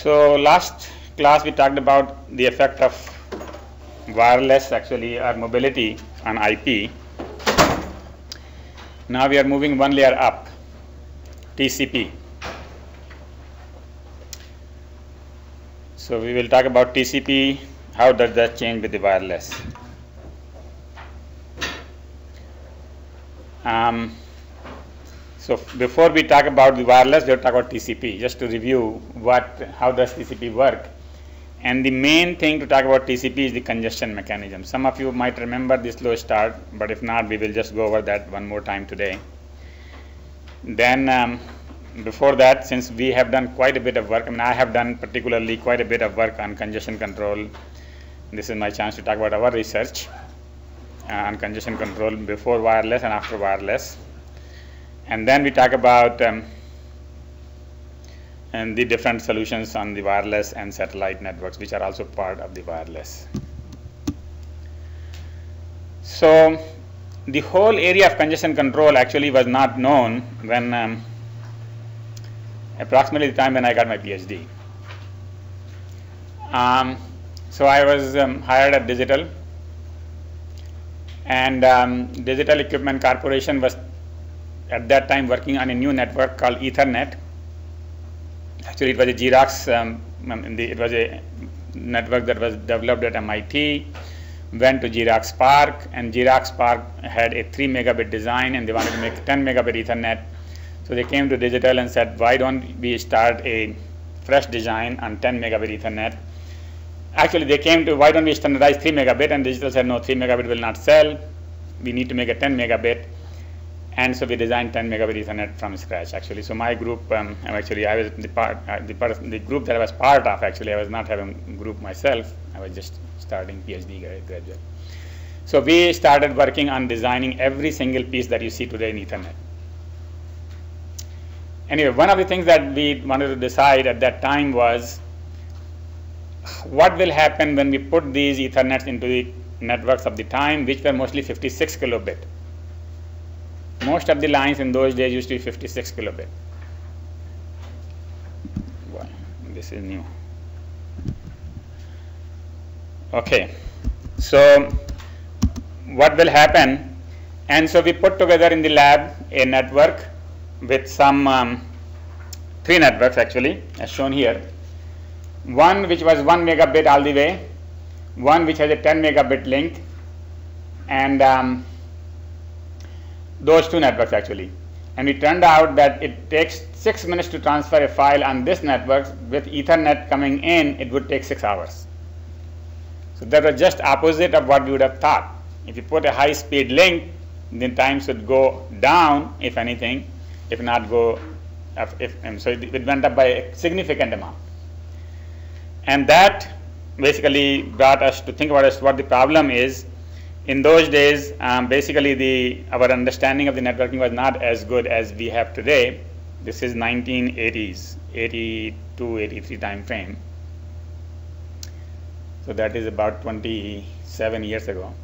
So last class we talked about the effect of wireless actually or mobility on IP. Now we are moving one layer up, TCP. So we will talk about TCP, how does that change with the wireless. So before we talk about the wireless, we will talk about TCP, just to review how does TCP work. And the main thing to talk about TCP is the congestion mechanism. Some of you might remember the slow start, but if not, we will just go over that one more time today. Then before that, since we have done quite a bit of work, I have done particularly quite a bit of work on congestion control. This is my chance to talk about our research on congestion control before wireless and after wireless. And then we talk about and the different solutions on the wireless and satellite networks, which are also part of the wireless. So the whole area of congestion control actually was not known when approximately the time when I got my PhD. So I was hired at Digital, and Digital Equipment Corporation was at that time working on a new network called Ethernet. Actually, it was a Xerox, it was a network that was developed at MIT, went to Xerox PARC, and Xerox PARC had a 3 megabit design and they wanted to make 10 megabit Ethernet. So they came to Digital and said, why don't we start a fresh design on 10 megabit Ethernet. Actually, they came to, why don't we standardize 3 megabit, and Digital said, no, 3 megabit will not sell, we need to make a 10 megabit. And so we designed 10 megabit Ethernet from scratch. Actually, so my group, I was the group that I was part of. Actually, I was not having a group myself. I was just starting PhD graduate. So we started working on designing every single piece that you see today in Ethernet. Anyway, one of the things that we wanted to decide at that time was what will happen when we put these Ethernets into the networks of the time, which were mostly 56 kilobit. Most of the lines in those days used to be 56 kilobit. Boy, this is new. Okay, so what will happen? And so we put together in the lab a network with some 3 networks actually, as shown here. One which was 1 megabit all the way, one which has a 10 megabit link, and those 2 networks actually. And it turned out that it takes 6 minutes to transfer a file on this network. With Ethernet coming in, it would take 6 hours. So that was just opposite of what we would have thought. If you put a high speed link, then time should go down, if anything, if not go up. So it went up by a significant amount. And that basically brought us to think about what the problem is. In those days, basically our understanding of the networking was not as good as we have today. This is 1980s, 82, 83 time frame. So that is about 27 years ago.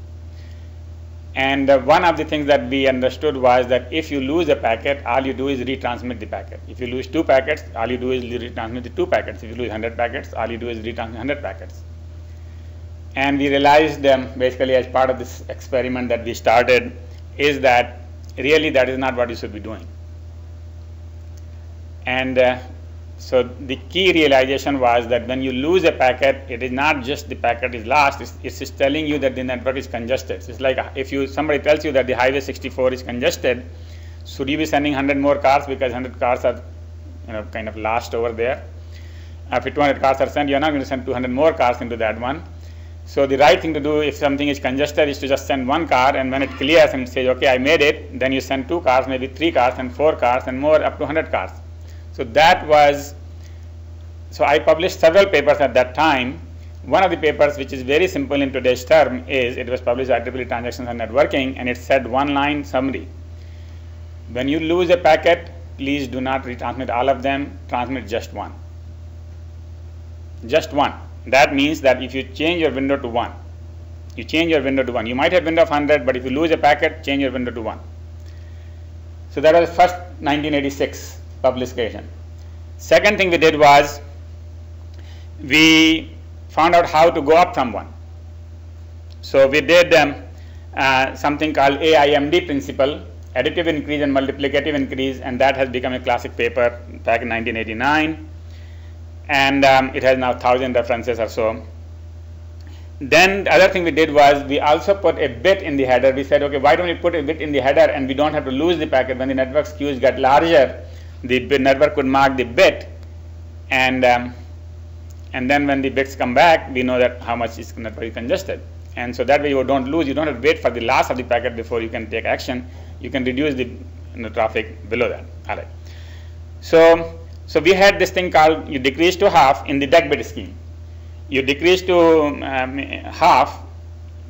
And one of the things that we understood was that if you lose a packet, all you do is retransmit the packet. If you lose 2 packets, all you do is retransmit the 2 packets. If you lose 100 packets, all you do is retransmit 100 packets. And we realized basically as part of this experiment that we started is that really that is not what you should be doing. And so the key realization was that when you lose a packet, it is not just the packet is lost, it's just telling you that the network is congested. It's like if somebody tells you that the Highway 64 is congested, should you be sending 100 more cars because 100 cars are kind of lost over there? If 200 cars are sent, you're not going to send 200 more cars into that one. So the right thing to do if something is congested is to just send 1 car, and when it clears and it says, okay, I made it, then you send 2 cars, maybe 3 cars and 4 cars and more, up to 100 cars. So so I published several papers at that time. One of the papers, which is very simple in today's term, it was published by IEEE Transactions and Networking, and it said 1-line summary. When you lose a packet, please do not retransmit all of them, transmit just 1. Just 1. That means that if you change your window to 1, you might have window of 100, but if you lose a packet, change your window to 1. So that was the first 1986 publication. Second thing we did was we found out how to go up from 1. So we did something called AIMD principle, additive increase and multiplicative increase, and that has become a classic paper back in 1989, and it has now 1,000 references or so. Then the other thing we did was we also put a bit in the header. We said, okay, why don't we put a bit in the header and we don't have to lose the packet. When the network's queues get larger, the network could mark the bit, and then when the bits come back, we know that how much is network is congested. And so that way you don't lose, you don't have to wait for the loss of the packet before you can take action. You can reduce the traffic below that. All right. So we had this thing called you decrease to half in the DEC bit scheme. You decrease to half.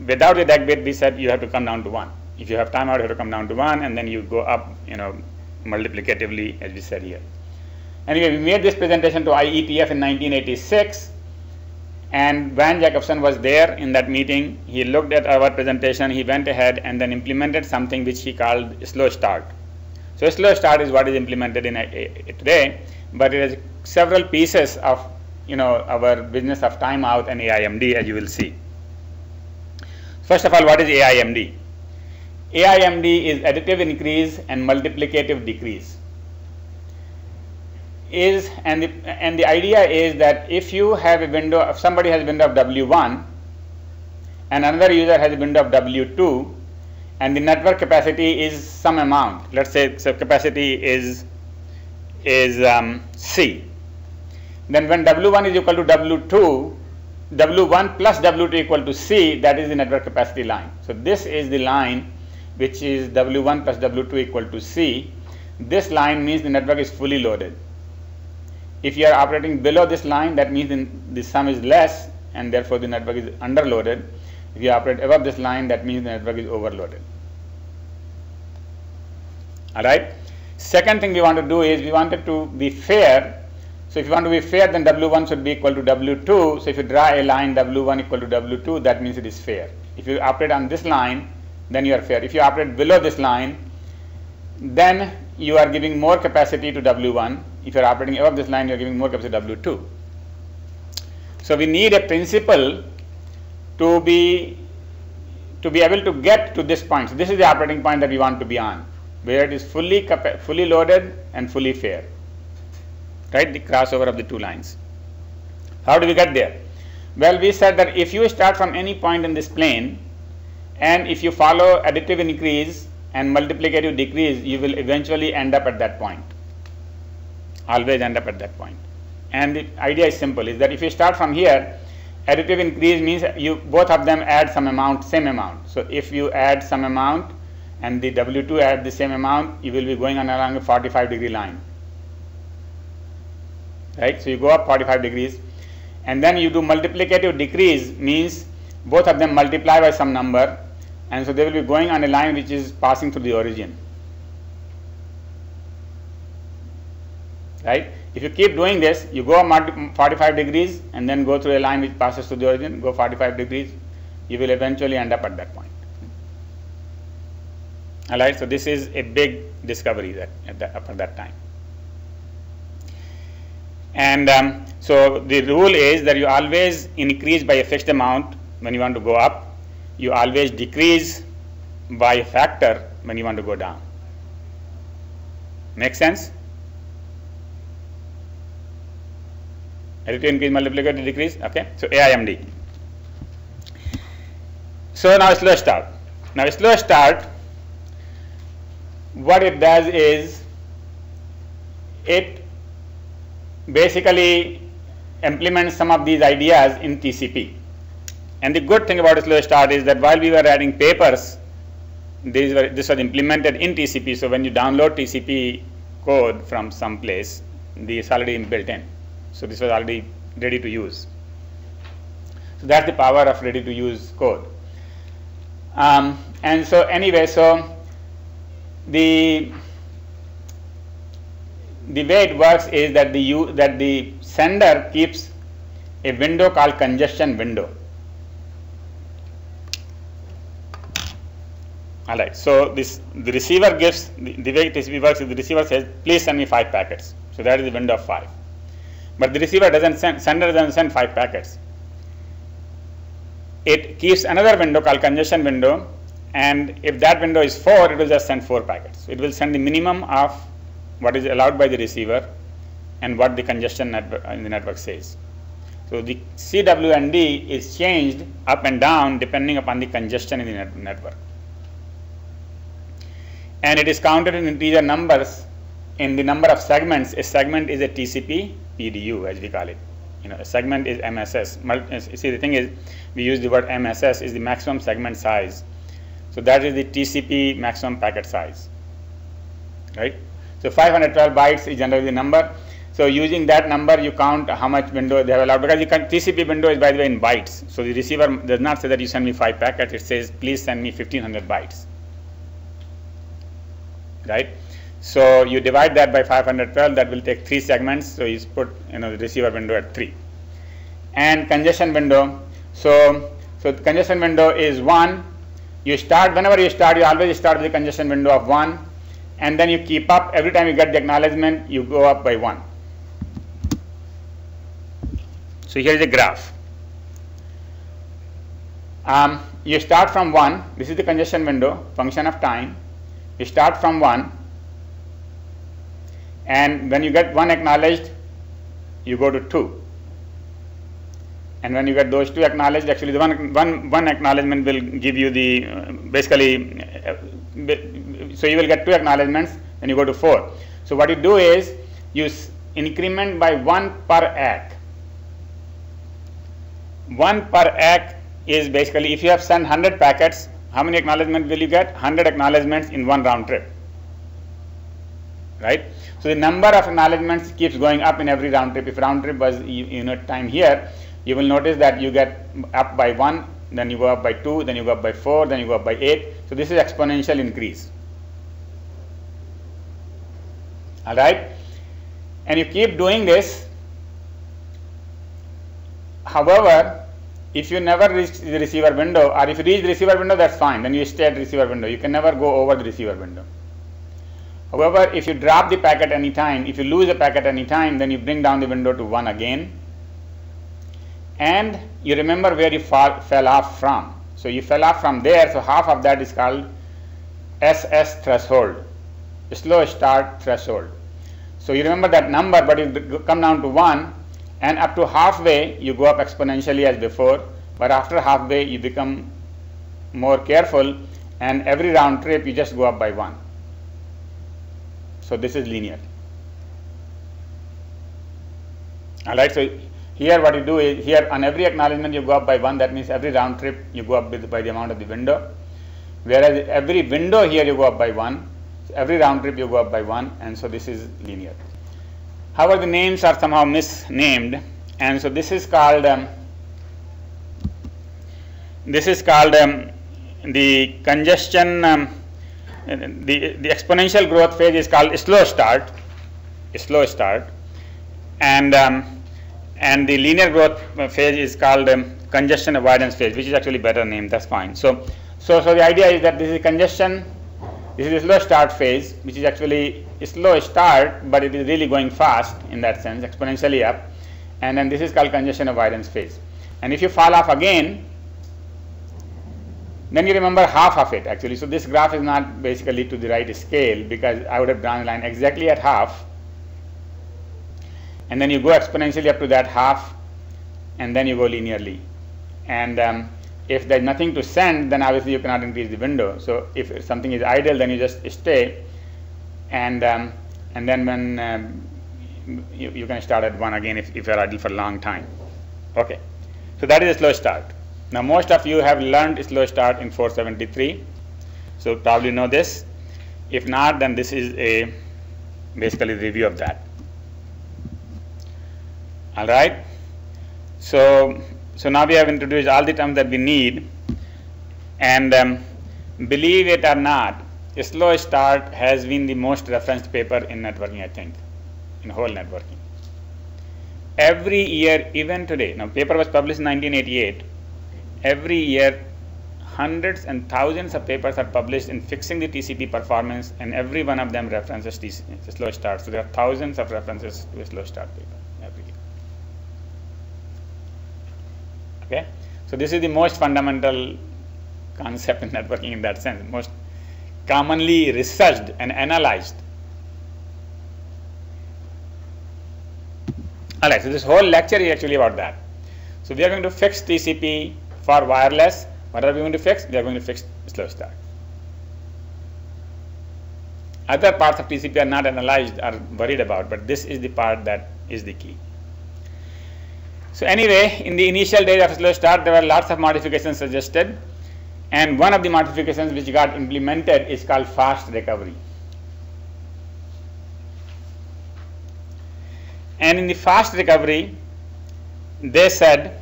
Without the DEC bit, we said you have to come down to 1. If you have timeout, you have to come down to 1, and then you go up, multiplicatively, as we said here. Anyway, we made this presentation to IETF in 1986, and Van Jacobson was there in that meeting. He looked at our presentation, he went ahead and then implemented something which he called slow start. So slow start is what is implemented in today, but it has several pieces of our business of timeout and AIMD, as you will see. First of all, what is AIMD? AIMD is additive increase and multiplicative decrease. And the idea is that if you have a window, if somebody has a window of W1 and another user has a window of W2, and the network capacity is some amount, let's say so capacity is C, then when W1 is equal to W2, W1 plus W2 equal to C, that is the network capacity line. So this is the line which is W1 plus W2 equal to C. This line means the network is fully loaded. If you are operating below this line, that means the sum is less and therefore the network is underloaded. If you operate above this line, that means the network is overloaded. Alright. Second thing we want to do is we wanted to be fair. So if you want to be fair, then W1 should be equal to W2. So if you draw a line W1 equal to W2, that means it is fair. If you operate on this line, then you are fair. If you operate below this line, then you are giving more capacity to W1. If you are operating above this line, you are giving more capacity to W2. So we need a principle to be able to get to this point. So this is the operating point that we want to be on, where it is fully loaded and fully fair. Right, the crossover of the two lines. How do we get there? Well, we said that if you start from any point in this plane, and if you follow additive increase and multiplicative decrease, you will eventually end up at that point. Always end up at that point. And the idea is simple, is that if you start from here, additive increase means both of them add some amount, same amount. So if you add some amount and the W2 add the same amount, you will be going on along a 45-degree line. Right? So you go up 45 degrees, and then you do multiplicative decrease, means both of them multiply by some number, and so they will be going on a line which is passing through the origin. Right? If you keep doing this, you go 45 degrees and then go through a line which passes through the origin, go 45 degrees, you will eventually end up at that point. Alright, so this is a big discovery at that time. And so the rule is that you always increase by a fixed amount when you want to go up. You always decrease by a factor when you want to go down. Make sense? Additive increase, multiplicative decrease. Okay. So AIMD. So now slow start. Now slow start, what it does is it basically implements some of these ideas in TCP. And the good thing about slow start is that while we were writing papers, this was implemented in TCP. So when you download TCP code from some place, this is already built in. So this was already ready to use. So that's the power of ready to use code. And so anyway, so the way it works is that the sender keeps a window called congestion window. Alright, so the receiver gives the way TCP works is the receiver says, please send me 5 packets. So that is the window of 5. but the receiver doesn't send, sender doesn't send 5 packets. It keeps another window called congestion window, and if that window is 4, it will just send 4 packets. It will send the minimum of what is allowed by the receiver and what the congestion in the network says. So the CWND is changed up and down depending upon the congestion in the network. And it is counted in integer numbers in the number of segments. A segment is a TCP PDU, as we call it. A segment is MSS. See, the thing is, we use the word MSS is the maximum segment size. So that is the TCP maximum packet size, right? So 512 bytes is generally the number. So using that number, you count how much window they have allowed, because the TCP window is, by the way, in bytes. So the receiver does not say that you send me 5 packets. It says, please send me 1500 bytes, right? So you divide that by 512. That will take 3 segments. So you put the receiver window at 3. And congestion window. So the congestion window is 1. You start, whenever you start, you always start with the congestion window of 1, and then you keep up. Every time you get the acknowledgement, you go up by 1. So here is a graph. You start from 1. This is the congestion window, function of time. You start from 1, and when you get 1 acknowledged, you go to 2. And when you get those 2 acknowledged, actually the one acknowledgement will give you the so you will get 2 acknowledgements, then you go to 4. So what you do is you increment by 1 per ACK. 1 per ACK is basically, if you have sent 100 packets, how many acknowledgements will you get? 100 acknowledgements in 1 round trip, right? So the number of acknowledgements keeps going up in every round trip. If round trip was unit time here, you will notice that you get up by 1, then you go up by 2, then you go up by 4, then you go up by 8. So this is exponential increase. All right? And you keep doing this. However, if you never reach the receiver window, or if you reach the receiver window, that's fine. Then you stay at the receiver window. You can never go over the receiver window. However, if you drop the packet any time, if you lose a packet any time, then you bring down the window to 1 again. And you remember where you fell off from. So you fell off from there, so half of that is called SS threshold, slow start threshold. So you remember that number, but you come down to 1, and up to halfway you go up exponentially as before, but after halfway you become more careful, and every round trip you just go up by 1. So this is linear. All right, so here what you do is, here on every acknowledgement you go up by 1. That means every round trip you go up by the amount of the window. Whereas every window here you go up by 1. So every round trip you go up by 1, and so this is linear. However, the names are somehow misnamed, and so this is called the congestion. The exponential growth phase is called slow start, and the linear growth phase is called congestion avoidance phase, which is actually better name. That's fine. So the idea is that this is congestion, this is a slow start phase, which is actually a slow start, but it is really going fast in that sense, exponentially up. And then this is called congestion avoidance phase. And if you fall off again, then you remember half of it actually. So this graph is not basically to the right scale, because I would have drawn a line exactly at half, and then you go exponentially up to that half, and then you go linearly. And if there's nothing to send, then obviously you cannot increase the window. So if something is idle, then you just stay, and then when you can start at 1 again if you're idle for a long time. Okay, so that is a slow start. Now most of you have learned slow start in 473, so probably know this. If not, then this is a basically review of that. All right. So now we have introduced all the terms that we need, and believe it or not, slow start has been the most referenced paper in networking, I think, in whole networking. Every year, even today, now paper was published in 1988. Every year, hundreds and thousands of papers are published in fixing the TCP performance, and every one of them references slow start. So there are thousands of references to a slow start paper every year. Okay, so this is the most fundamental concept in networking in that sense, most commonly researched and analyzed. Alright, so this whole lecture is actually about that. So we are going to fix TCP for wireless. What are we going to fix? We are going to fix slow start. Other parts of TCP are not analyzed or worried about, but this is the part that is the key. So anyway, in the initial days of slow start, there were lots of modifications suggested, and one of the modifications which got implemented is called fast recovery. And in the fast recovery, they said,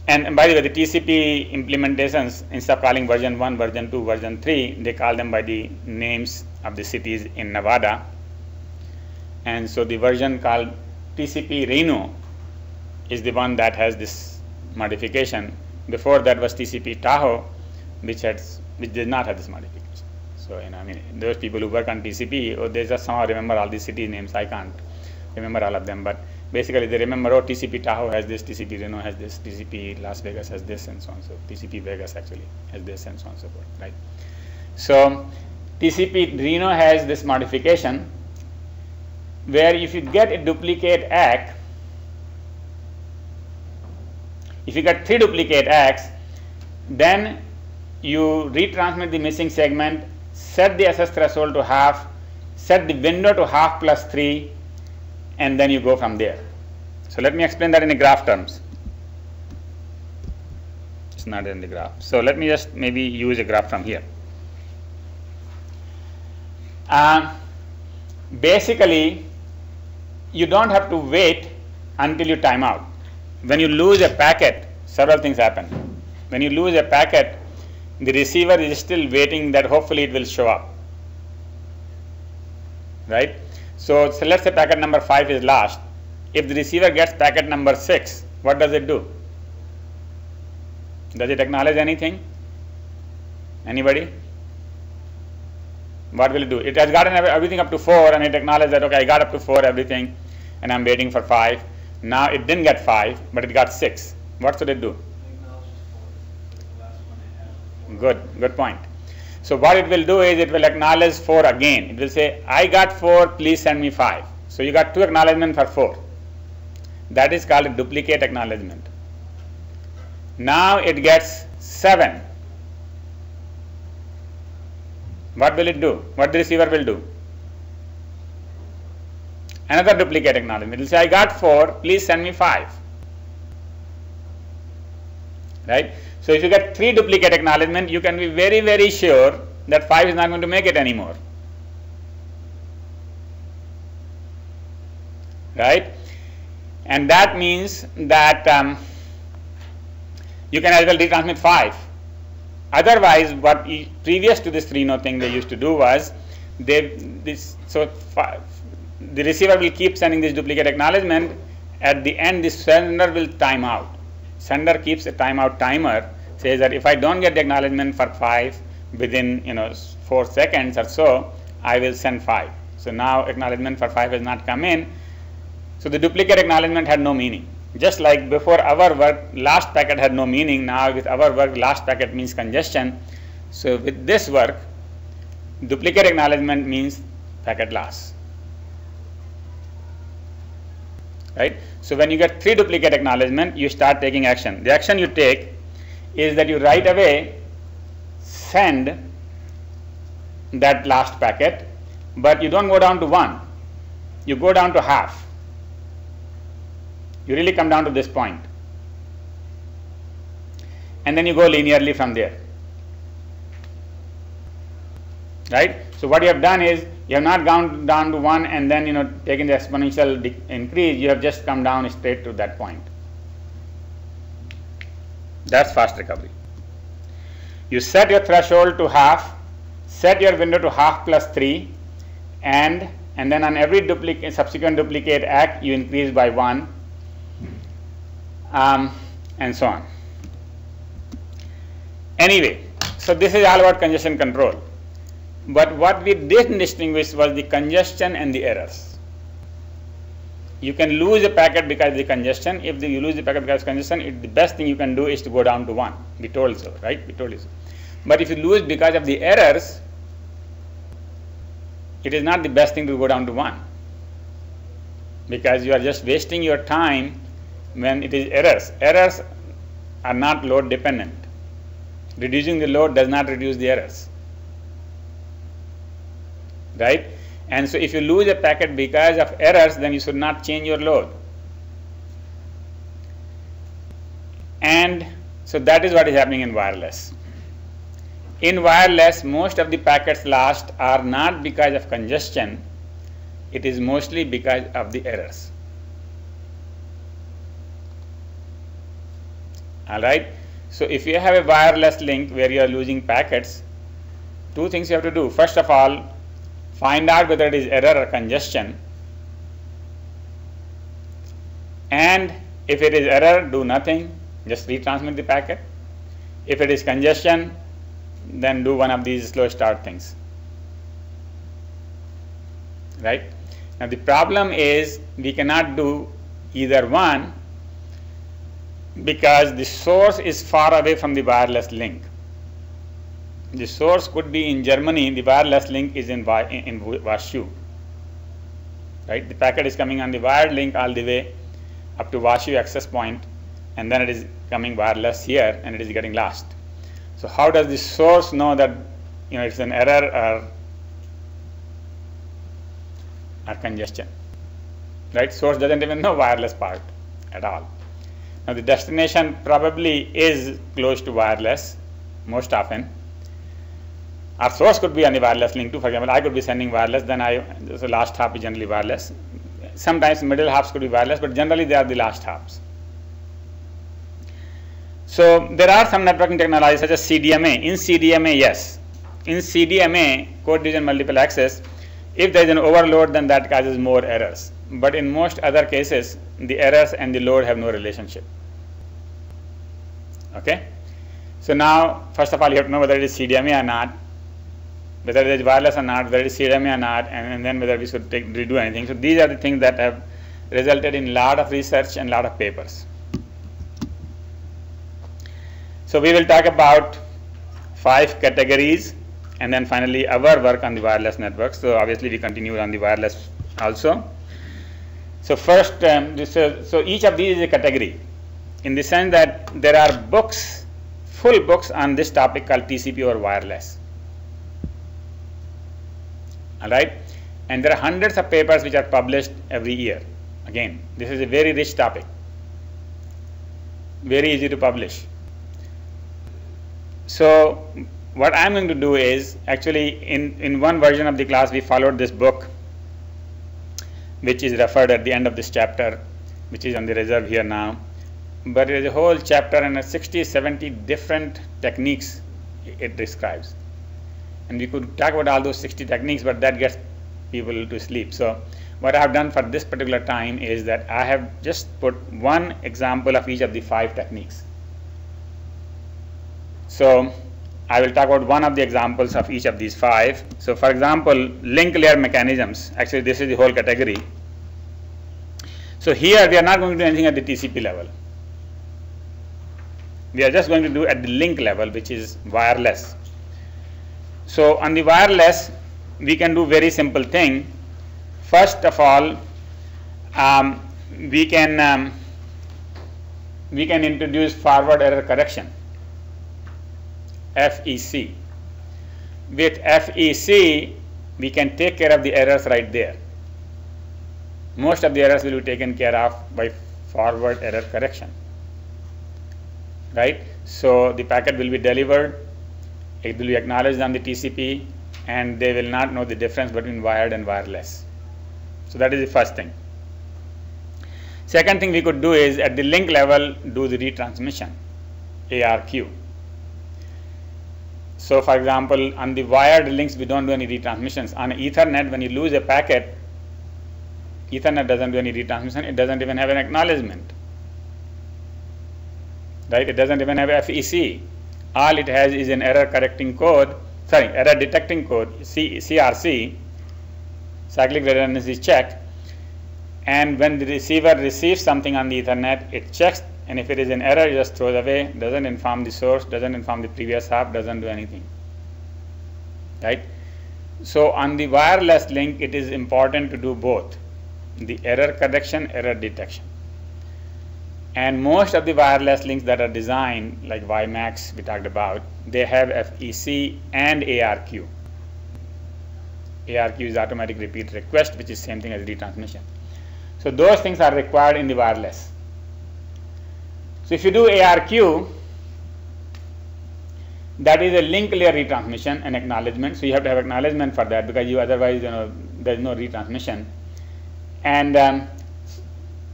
and by the way, the TCP implementations, instead of calling version 1, version 2, version 3, they call them by the names of the cities in Nevada. And so the version called TCP Reno is the one that has this modification. Before that was TCP Tahoe, which did not have this modification. So, I mean, those people who work on TCP, they just somehow remember all these city names. I can't remember all of them, but basically they remember, oh, TCP Tahoe has this, TCP Reno has this, TCP Las Vegas has this, and so on. So TCP Vegas actually has this, and so on and so forth, right? So TCP Reno has this modification where if you get a duplicate ACK, if you get 3 duplicate ACKs, then you retransmit the missing segment, set the SS threshold to half, set the window to half plus 3, and then you go from there. So let me explain that in a graph terms. It's not in the graph. So let me just maybe use a graph from here. Basically, you don't have to wait until you time out. When you lose a packet, several things happen. When you lose a packet, the receiver is still waiting that hopefully it will show up, right? So let's say packet number 5 is lost. If the receiver gets packet number 6, what does it do? Does it acknowledge anything? Anybody? What will it do? It has gotten everything up to 4 and it acknowledges that, okay, I got up to 4 everything and I'm waiting for 5. Now it didn't get 5, but it got 6. What should it do? Good point. So what it will do is it will acknowledge 4 again. It will say, I got 4, please send me 5. So you got 2 acknowledgements for 4. That is called a duplicate acknowledgement. Now it gets 7. What will it do? What the receiver will do? Another duplicate acknowledgement. It will say, I got 4, please send me 5. Right? So if you get 3 duplicate acknowledgements, you can be very, very sure that 5 is not going to make it anymore. Right? And that means that you can as well retransmit 5. Otherwise, what previous to this Reno thing they used to do was, the receiver will keep sending this duplicate acknowledgement. At the end, the sender will time out. Sender keeps a timeout timer, says that if I don't get the acknowledgement for 5 within 4 seconds or so, I will send 5. So now acknowledgement for 5 has not come in. So the duplicate acknowledgement had no meaning. Just like before our work, last packet had no meaning. Now with our work, last packet means congestion. So with this work, duplicate acknowledgement means packet loss. Right? So when you get 3 duplicate acknowledgement, you start taking action. The action you take is that you right away send that last packet, but you don't go down to 1. You go down to half. You really come down to this point. And then you go linearly from there. Right? So what you have done is, you have not gone down to 1 and then taken the exponential increase. You have just come down straight to that point. That's fast recovery. You set your threshold to half, set your window to half plus 3, and then on every subsequent duplicate ACK you increase by 1, and so on. Anyway, so this is all about congestion control. But what we didn't distinguish was the congestion and the errors. You can lose a packet because of the congestion. If you lose the packet because of congestion, the best thing you can do is to go down to 1. We told so, right? We told you so. But if you lose because of the errors, it is not the best thing to go down to 1, because you are just wasting your time when it is errors. Errors are not load dependent. Reducing the load does not reduce the errors, right? And so if you lose a packet because of errors, then you should not change your load. And so that is what is happening in wireless. In wireless, most of the packets lost are not because of congestion. It is mostly because of the errors. All right. So if you have a wireless link where you are losing packets, two things you have to do. First of all, find out whether it is error or congestion. And if it is error, do nothing. Just retransmit the packet. If it is congestion, then do one of these slow start things. Right? Now the problem is we cannot do either one because the source is far away from the wireless link. The source could be in Germany, the wireless link is in Washu. Right? The packet is coming on the wired link all the way up to Washu access point, and then it is coming wireless here and it is getting lost. So how does the source know that it's an error or congestion? Right? Source doesn't even know wireless part at all. Now the destination probably is close to wireless most often. Our source could be on the wireless link too. For example, I could be sending wireless, then the last hop is generally wireless. Sometimes middle hops could be wireless, but generally they are the last hops. So there are some networking technologies such as CDMA. In CDMA, yes. In CDMA, code division multiple access, if there is an overload, then that causes more errors. But in most other cases, the errors and the load have no relationship. Okay? So now, first of all, you have to know whether it is CDMA or not, whether it is wireless or not, whether it is CDMA or not, and then whether we should redo anything. So these are the things that have resulted in a lot of research and a lot of papers. So we will talk about 5 categories and then finally our work on the wireless network. So obviously we continue on the wireless also. So first, so each of these is a category in the sense that there are books, full books on this topic called TCP over wireless. All right, and there are hundreds of papers which are published every year. Again, this is a very rich topic, very easy to publish. So what I'm going to do is, actually in one version of the class we followed this book which is referred at the end of this chapter, which is on the reserve here now, but there is a whole chapter and 60-70 different techniques it describes. And we could talk about all those 60 techniques, but that gets people to sleep. So what I have done for this particular time is that I have just put one example of each of the 5 techniques. So I will talk about one of the examples of each of these 5. So for example, link layer mechanisms. Actually, this is the whole category. So here we are not going to do anything at the TCP level. We are just going to do at the link level, which is wireless. So on the wireless, we can do very simple thing. First of all, we can introduce forward error correction, FEC. With FEC, we can take care of the errors right there. Most of the errors will be taken care of by forward error correction. Right? So the packet will be delivered, it will be acknowledged on the TCP, and they will not know the difference between wired and wireless. So that is the first thing. Second thing we could do is at the link level do the retransmission, ARQ. So for example, on the wired links we don't do any retransmissions. On Ethernet, when you lose a packet, Ethernet doesn't do any retransmission, it doesn't even have an acknowledgement. Right? It doesn't even have FEC. All it has is an error correcting code, error detecting code, CRC, cyclic redundancy check, and when the receiver receives something on the Ethernet, it checks, and if it is an error, it just throws away, doesn't inform the source, doesn't inform the previous hop, doesn't do anything, right? So on the wireless link, it is important to do both, the error correction, error detection. And most of the wireless links that are designed, like WiMAX we talked about, they have FEC and ARQ. ARQ is automatic repeat request, which is same thing as retransmission. So those things are required in the wireless. So if you do ARQ, that is a link layer retransmission and acknowledgement. So you have to have acknowledgement for that, because you otherwise there is no retransmission. And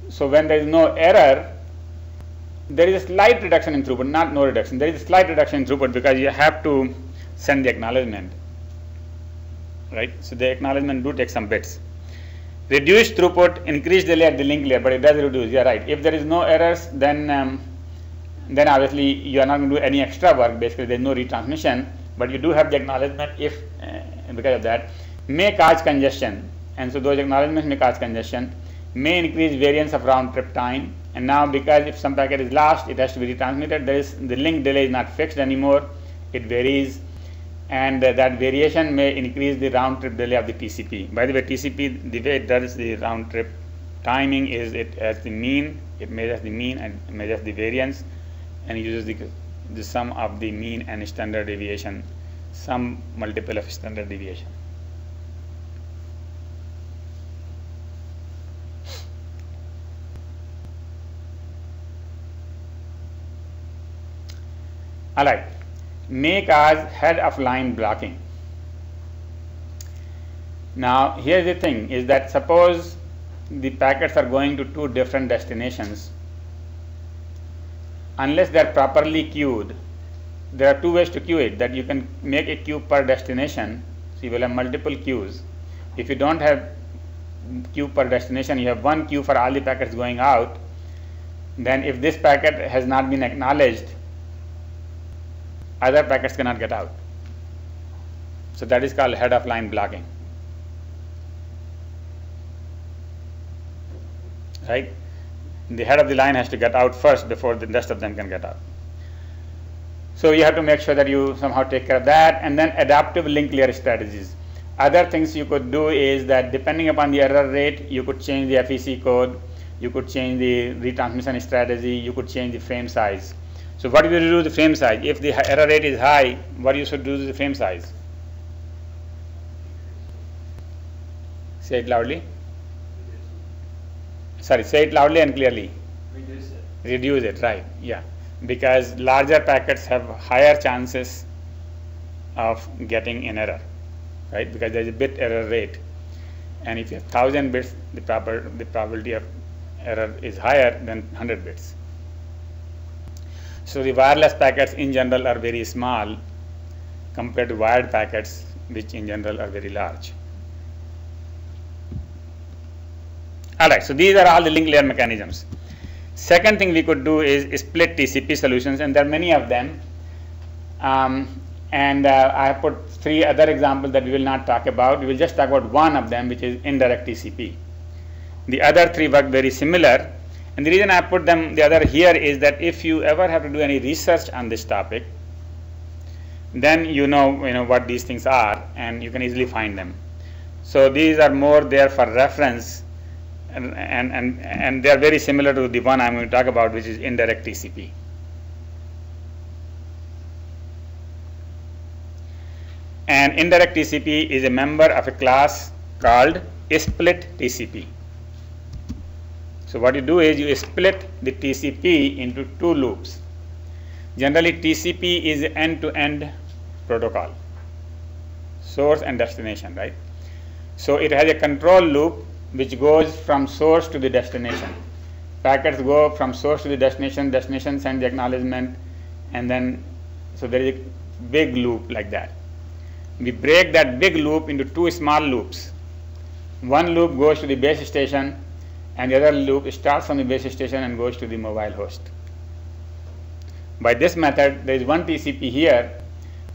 so when there is no error, there is a slight reduction in throughput, not no reduction. There is a slight reduction in throughput because you have to send the acknowledgement, right? So the acknowledgement do take some bits. Reduced throughput, increased delay at the link layer, but it does reduce. Yeah, right. If there is no errors, then obviously you are not going to do any extra work. Basically, there is no retransmission, but you do have the acknowledgement. If because of that, may cause congestion, and so those acknowledgements may cause congestion. May increase variance of round trip time, and now because if some packet is lost, it has to be retransmitted. The link delay is not fixed anymore; it varies. And that variation may increase the round trip delay of the TCP. By the way, TCP, the way it does the round trip timing is it has the mean, it measures the mean and measures the variance, and uses the sum of the mean and standard deviation, some multiple of standard deviation. All right. May cause head of line blocking. Now here's the thing, is that suppose the packets are going to two different destinations. Unless they are properly queued, there are two ways to queue it, that you can make a queue per destination, so you will have multiple queues. If you don't have queue per destination, you have one queue for all the packets going out, then if this packet has not been acknowledged, other packets cannot get out. So that is called head of line blocking, right? The head of the line has to get out first before the rest of them can get out. So you have to make sure that you somehow take care of that. And then adaptive link layer strategies. Other things you could do is that depending upon the error rate, you could change the FEC code, you could change the retransmission strategy, you could change the frame size. So what will you do with the frame size? If the error rate is high, what you should do with the frame size? Say it loudly. Sorry, say it loudly and clearly. Reduce it. Reduce it, right, yeah. Because larger packets have higher chances of getting an error, right? Because there is a bit error rate. And if you have 1000 bits, the probability of error is higher than 100 bits. So the wireless packets in general are very small compared to wired packets, which in general are very large. Alright, so these are all the link layer mechanisms. Second thing we could do is split TCP solutions, and there are many of them. I have put 3 other examples that we will not talk about. We will just talk about one of them, which is indirect TCP. The other 3 work very similar. And the reason I put them the other here is that if you ever have to do any research on this topic, then you know what these things are, and you can easily find them. So these are more there for reference, and they are very similar to the one I'm going to talk about, which is indirect TCP. And indirect TCP is a member of a class called split TCP. So what you do is you split the TCP into 2 loops. Generally, TCP is an end-to-end protocol, source and destination, right? So it has a control loop which goes from source to the destination. Packets go from source to the destination, destination sends the acknowledgement, and then, so there is a big loop like that. We break that big loop into 2 small loops. One loop goes to the base station, and the other loop starts from the base station and goes to the mobile host. By this method, there is one TCP here.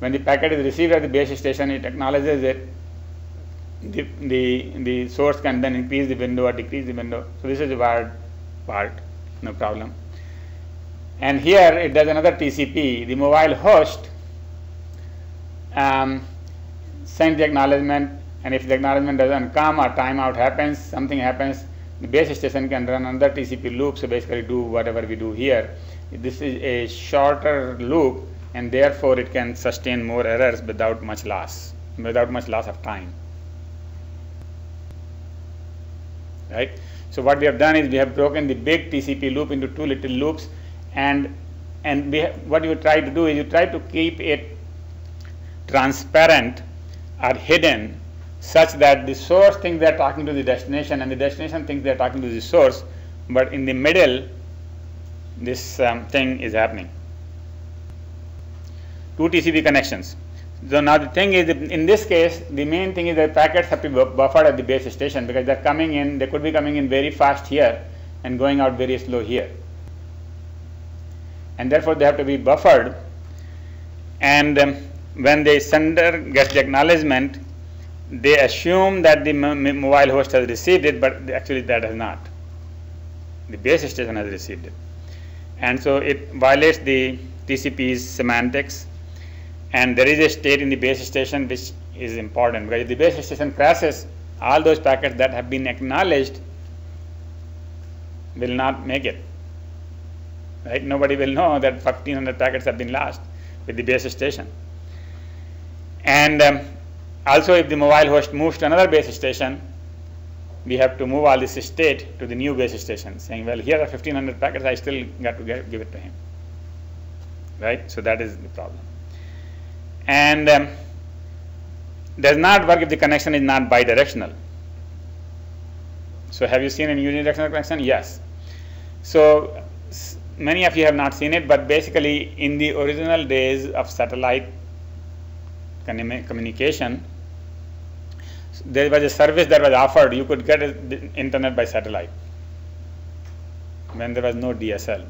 When the packet is received at the base station, it acknowledges it. the source can then increase the window or decrease the window. So this is the wired part, no problem. And here it does another TCP. The mobile host sends the acknowledgement, and if the acknowledgement doesn't come or timeout happens, something happens, the base station can run another TCP loop, so basically do whatever we do here. This is a shorter loop, and therefore it can sustain more errors without much loss of time. Right? So what we have done is we have broken the big TCP loop into two little loops, and what you try to do is you try to keep it transparent or hidden, such that the source thinks they are talking to the destination and the destination thinks they are talking to the source, but in the middle this thing is happening. Two TCP connections. So now the thing is, in this case, the main thing is that packets have to be buffered at the base station, because they're coming in, they could be coming in very fast here and going out very slow here. And therefore they have to be buffered, and when the sender gets the acknowledgement, they assume that the mobile host has received it, but actually that has not. The base station has received it. And so it violates the TCP's semantics, and there is a state in the base station which is important, because if the base station crashes, all those packets that have been acknowledged will not make it. Right? Nobody will know that 1500 packets have been lost with the base station. And also, if the mobile host moves to another base station, we have to move all this state to the new base station, saying, well, here are 1500 packets, I still got to give it to him. Right? So that is the problem. And does not work if the connection is not bidirectional. So have you seen a unidirectional connection? Yes. So many of you have not seen it, but basically in the original days of satellite communication, there was a service that was offered. You could get the internet by satellite when there was no DSL.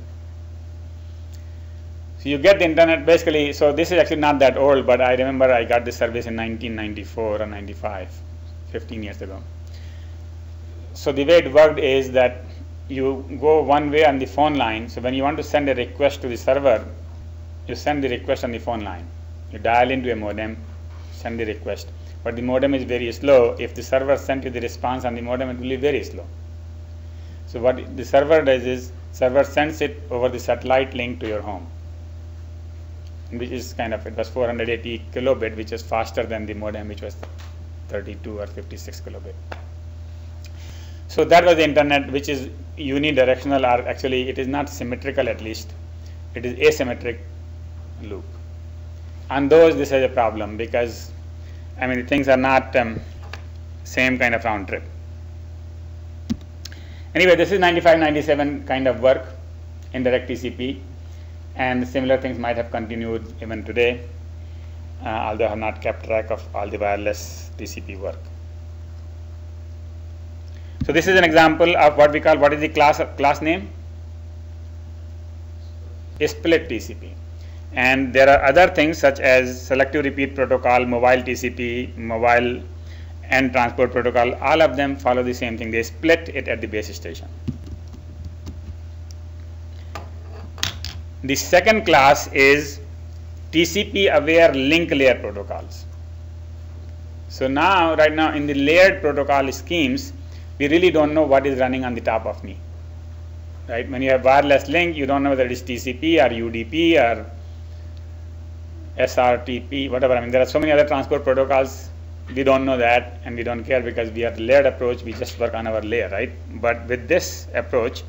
So you get the internet basically. So this is actually not that old, but I remember I got this service in 1994 or 95, 15 years ago. So the way it worked is that you go one way on the phone line. So when you want to send a request to the server, you send the request on the phone line. You dial into a modem, send the request. But the modem is very slow. If the server sent you the response on the modem, it will be very slow. So what the server does is, server sends it over the satellite link to your home, which is kind of, it was 480 kilobit, which is faster than the modem, which was 32 or 56 kilobit. So that was the internet, which is unidirectional, or actually it is not symmetrical, at least it is asymmetric loop. On those, this is a problem, because I mean things are not same kind of round trip. Anyway, this is 95-97 kind of work in direct TCP, and similar things might have continued even today, although I have not kept track of all the wireless TCP work. So this is an example of what we call, what is the class name? A split TCP. And there are other things such as selective repeat protocol, mobile TCP, mobile and transport protocol. All of them follow the same thing. They split it at the base station. The second class is TCP aware link layer protocols. So now, right now, in the layered protocol schemes, we really don't know what is running on the top of me. Right? When you have wireless link, you don't know whether it is TCP or UDP or SRTP, whatever. I mean, there are so many other transport protocols. We don't know that, and we don't care, because we are layered approach. We just work on our layer, right? But with this approach,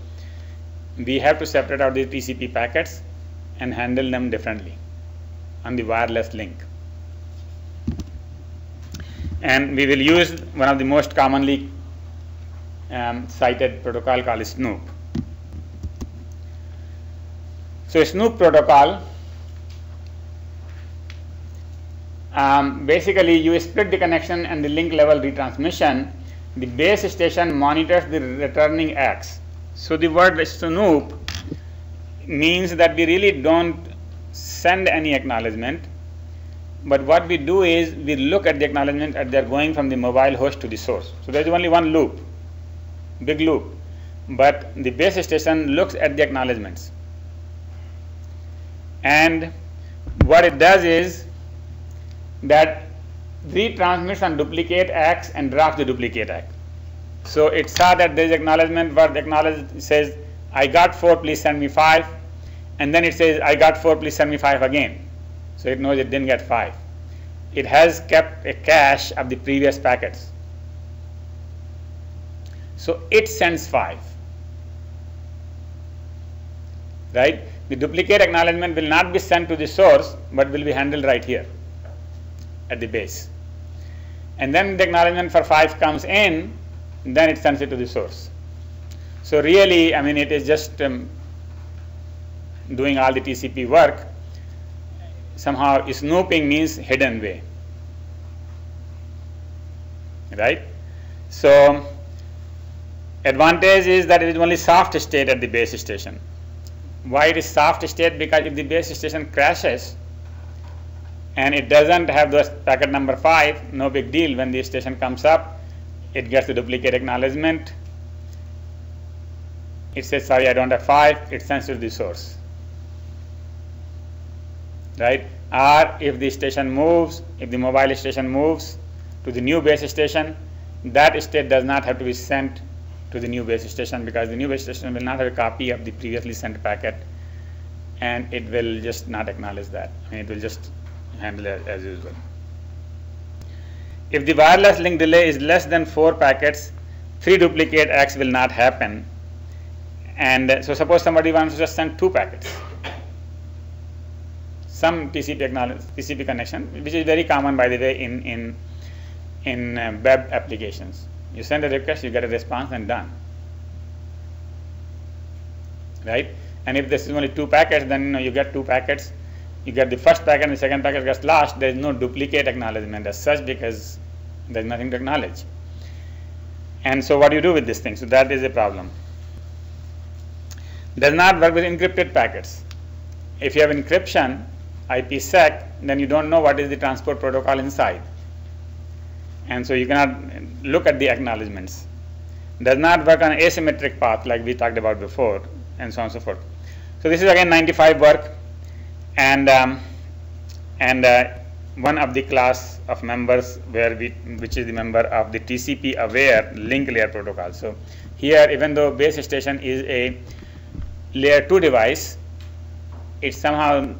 we have to separate out the TCP packets and handle them differently on the wireless link. And we will use one of the most commonly cited protocol called Snoop. So Snoop protocol, basically you split the connection and the link level retransmission. The base station monitors the returning X. So the word Snoop means that we really don't send any acknowledgement. but what we do is we look at the acknowledgement as they are going from the mobile host to the source. So there is only one loop, big loop, but the base station looks at the acknowledgements, and what it does is that retransmits on duplicate X and drops the duplicate X. So it saw that there is acknowledgement where the acknowledgement says, I got 4, please send me 5, and then it says, I got 4, please send me 5 again. So it knows it didn't get 5. It has kept a cache of the previous packets. So it sends 5. Right? The duplicate acknowledgement will not be sent to the source, but will be handled right here at the base. And then the acknowledgement for 5 comes in, then it sends it to the source. So really, I mean, it is just doing all the TCP work. Somehow snooping means hidden way, right? So advantage is that it is only soft state at the base station. Why it is soft state? Because if the base station crashes and it doesn't have the packet number 5, no big deal. When the station comes up, it gets the duplicate acknowledgement. It says, sorry, I don't have 5. It sends to the source. Right? Or if the station moves, if the mobile station moves to the new base station, that state does not have to be sent to the new base station, because the new base station will not have a copy of the previously sent packet, and it will just not acknowledge that. I mean, it will just handle it as usual. If the wireless link delay is less than 4 packets, 3 duplicate X will not happen. And so suppose somebody wants to just send 2 packets. Some TCP connection, which is very common, by the way, in web applications. You send a request, you get a response, and done. Right? And if this is only 2 packets, then you get 2 packets. You get the first packet and the second packet gets lost. There is no duplicate acknowledgement as such, because there is nothing to acknowledge. And so what do you do with this thing? So that is a problem. Does not work with encrypted packets. If you have encryption, IPsec, then you don't know what is the transport protocol inside. And so you cannot look at the acknowledgements. Does not work on asymmetric path like we talked about before, and so on and so forth. So this is again 95 work, and one of the class of members which is the member of the TCP aware link layer protocol. So here, even though base station is a layer 2 device, it somehow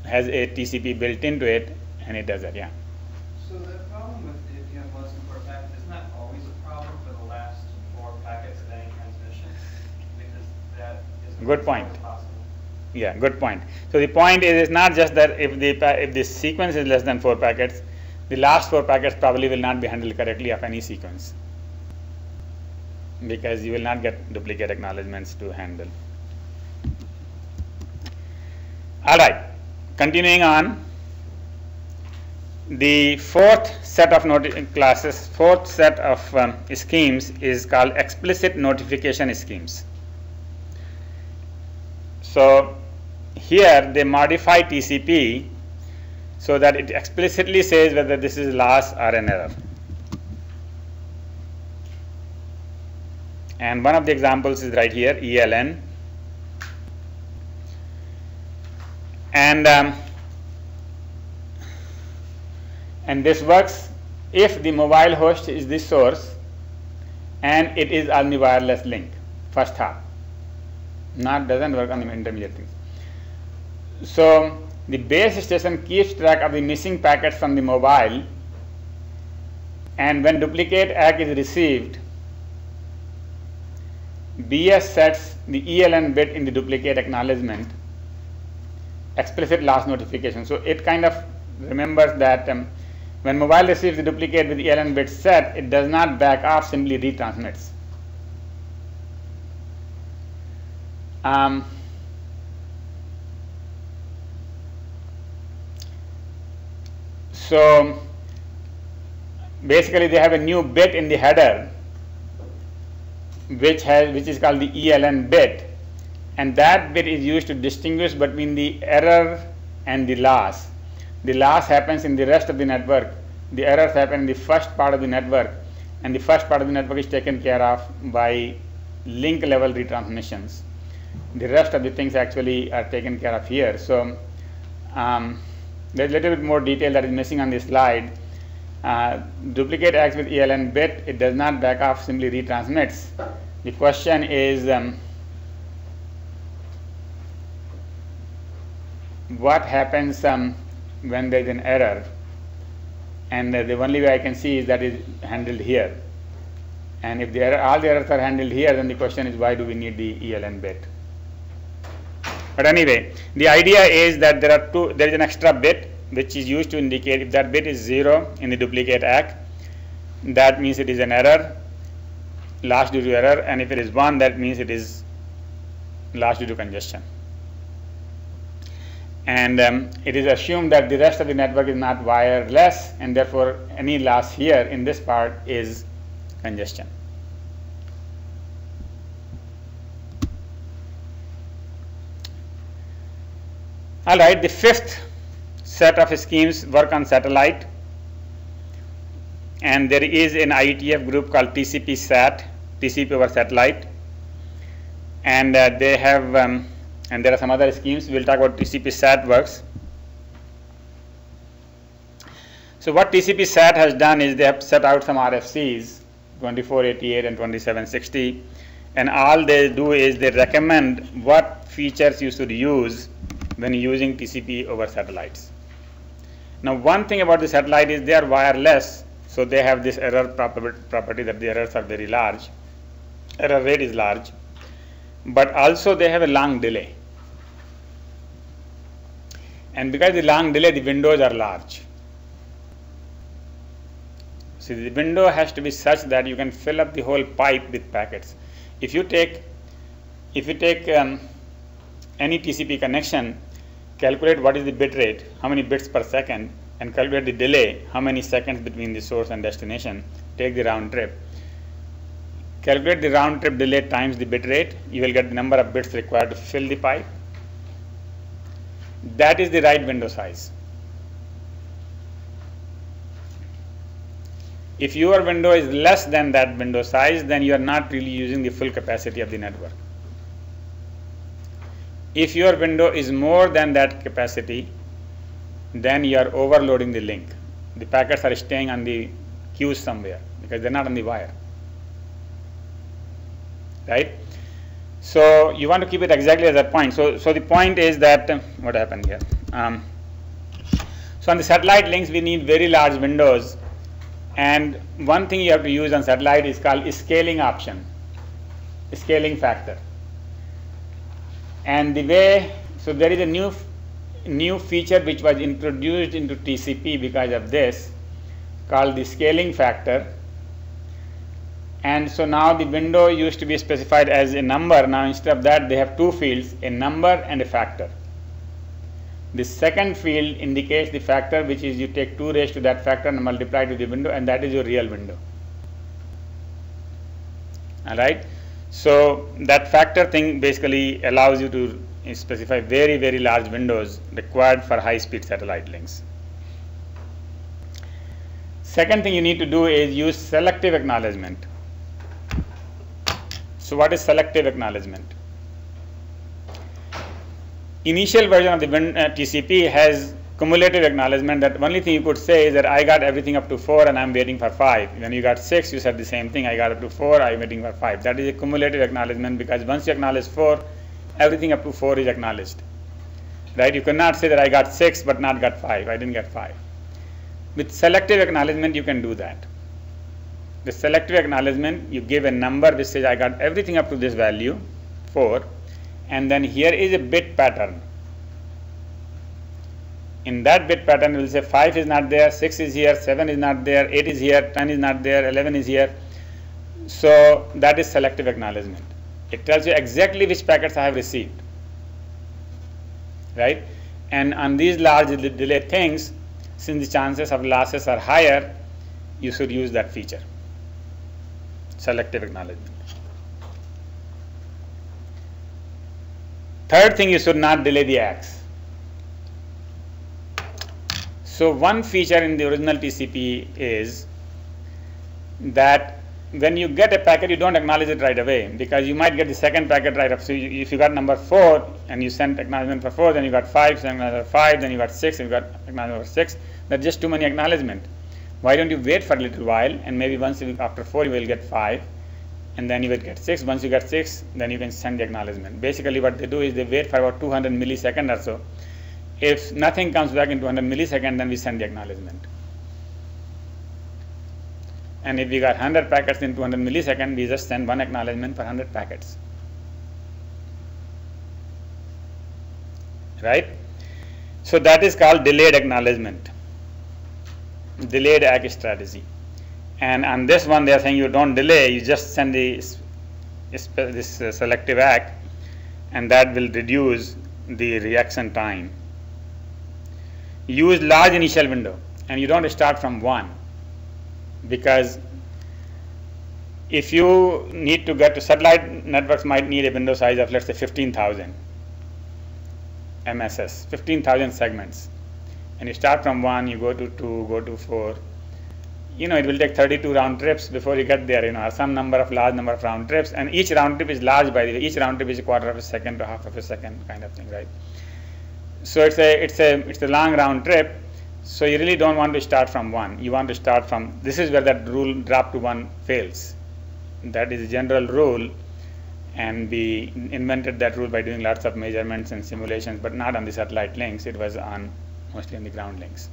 has a TCP built into it, and it does that. Yeah. So the problem with if you have less than 4 packets, isn't that always a problem for the last 4 packets of any transmission? Because that is good point. Possible. Yeah, good point. So the point is, it's not just that if the sequence is less than 4 packets, the last 4 packets probably will not be handled correctly of any sequence, because you will not get duplicate acknowledgements to handle. All right, continuing on. The fourth set of schemes is called explicit notification schemes. So here they modify TCP so that it explicitly says whether this is loss or an error. And one of the examples is right here, ELN. And this works if the mobile host is the source and it is on the wireless link, first half. Doesn't work on the intermediate things. So the base station keeps track of the missing packets from the mobile, and when duplicate ACK is received, BS sets the ELN bit in the duplicate acknowledgement, explicit loss notification. So it kind of remembers that when mobile receives the duplicate with ELN bit set, it does not back off, simply retransmits. So basically they have a new bit in the header which is called the ELN bit, and that bit is used to distinguish between the error and the loss. the loss happens in the rest of the network. The errors happen in the first part of the network, and the first part of the network is taken care of by link level retransmissions. The rest of the things actually are taken care of here. So there's a little bit more detail that is missing on this slide. Duplicate acts with ELN bit. It does not back off, simply retransmits. The question is, what happens when there is an error? And the only way I can see is that is handled here. And if all the errors are handled here, then the question is, why do we need the ELN bit? But anyway, the idea is that there is an extra bit which is used to indicate if that bit is 0 in the duplicate ACK, that means it is an error, loss due to error, and if it is 1, that means it is loss due to congestion. And it is assumed that the rest of the network is not wireless, and therefore any loss here in this part is congestion. All right, the fifth set of schemes work on satellite, and there is an IETF group called TCP SAT, TCP over satellite, and they have and there are some other schemes. We'll talk about TCP SAT works. So what TCP SAT has done is they have set out some RFCs, 2488 and 2760, and all they do is they recommend what features you should use when using TCP over satellites. Now, one thing about the satellite is they are wireless, so they have this error property that the errors are very large, error rate is large, but also they have a long delay. And because of the long delay, the windows are large. So the window has to be such that you can fill up the whole pipe with packets. If you take any TCP connection, calculate what is the bit rate, how many bits per second, and calculate the delay, how many seconds between the source and destination, take the round trip. Calculate the round trip delay times the bit rate, you will get the number of bits required to fill the pipe. That is the right window size. If your window is less than that window size, then you are not really using the full capacity of the network. If your window is more than that capacity, then you are overloading the link. The packets are staying on the queues somewhere because they are not on the wire. Right? So you want to keep it exactly at that point. So the point is that what happened here? So on the satellite links, we need very large windows, and one thing you have to use on satellite is called scaling option, scaling factor. And the way, so there is a new feature which was introduced into TCP because of this, called the scaling factor. And so now the window used to be specified as a number. Now instead of that, they have two fields, a number and a factor. The second field indicates the factor, which is you take 2 raised to that factor and multiply to the window, and that is your real window. All right. So that factor thing basically allows you to specify very, very large windows required for high-speed satellite links. Second thing you need to do is use selective acknowledgement. So what is selective acknowledgement? Initial version of the TCP has cumulative acknowledgement, that only thing you could say is that I got everything up to 4 and I'm waiting for 5. When you got 6, you said the same thing, I got up to 4, I'm waiting for 5. That is a cumulative acknowledgement, because once you acknowledge 4, everything up to 4 is acknowledged. Right? You cannot say that I got 6 but not got 5, I didn't get 5. With selective acknowledgement, you can do that. The selective acknowledgement, you give a number which says I got everything up to this value, 4, and then here is a bit pattern. In that bit pattern, we will say 5 is not there, 6 is here, 7 is not there, 8 is here, 10 is not there, 11 is here. So that is selective acknowledgement. It tells you exactly which packets I have received. Right? And on these large delay things, since the chances of losses are higher, you should use that feature. Selective acknowledgement. Third thing, you should not delay the acts. So one feature in the original TCP is that when you get a packet, you don't acknowledge it right away, because you might get the second packet right up. So if you got number 4 and you sent acknowledgement for 4, then you got 5, send another 5, then you got 6, and you got acknowledgement for 6. That's just too many acknowledgement. Why don't you wait for a little while, and maybe once after 4 you will get 5, and then you will get 6. Once you get 6, then you can send the acknowledgement. Basically what they do is they wait for about 200 milliseconds or so. If nothing comes back in 200 milliseconds, then we send the acknowledgement. And if we got 100 packets in 200 milliseconds, we just send one acknowledgement for 100 packets. Right? So that is called delayed acknowledgement, delayed ACK strategy. And on this one, they are saying you don't delay, you just send this selective ACK, and that will reduce the reaction time. Use large initial window, and you don't start from 1. Because if you need to get to satellite networks, might need a window size of, let's say, 15,000 MSS, 15,000 segments, and you start from 1, you go to 2, go to 4. You know, it will take 32 round trips before you get there. You know, or some large number of round trips, and each round trip is large, by the way. Each round trip is a quarter of a second to half of a second, kind of thing, right? So it's a long round trip. So you really don't want to start from 1. You want to start from, this is where that rule drop to 1 fails. That is a general rule, and we invented that rule by doing lots of measurements and simulations, but not on the satellite links. It was mostly on the ground links.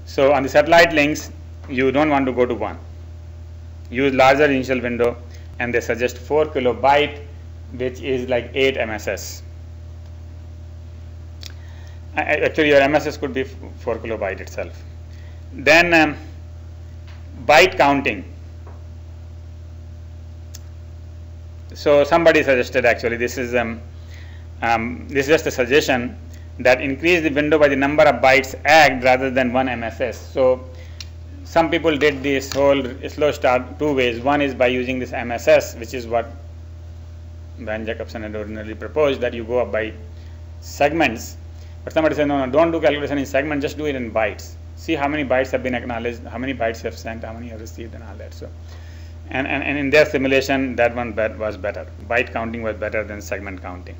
So on the satellite links, you don't want to go to 1. Use larger initial window, and they suggest 4 kilobyte, which is like 8 MSS. Actually, your MSS could be 4 kilobyte itself. Then byte counting. So somebody suggested, actually, this is just a suggestion, that increase the window by the number of bytes ACKed rather than 1 MSS. So some people did this whole slow start 2 ways. One is by using this MSS, which is what Van Jacobson had originally proposed, that you go up by segments. But somebody said, no, don't do calculation in segments, just do it in bytes. See how many bytes have been acknowledged, how many bytes you have sent, how many you have received, and all that. So, and in their simulation, that one was better. Byte counting was better than segment counting.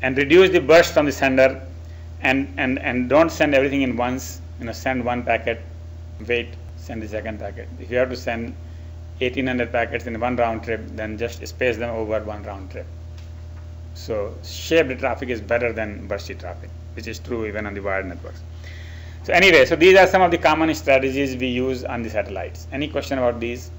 And reduce the burst from the sender, and don't send everything in once. You know, send one packet, wait, send the second packet. If you have to send 1800 packets in one round trip, then just space them over one round trip. So shaped traffic is better than bursty traffic, which is true even on the wired networks. So anyway, so these are some of the common strategies we use on the satellites. Any question about these?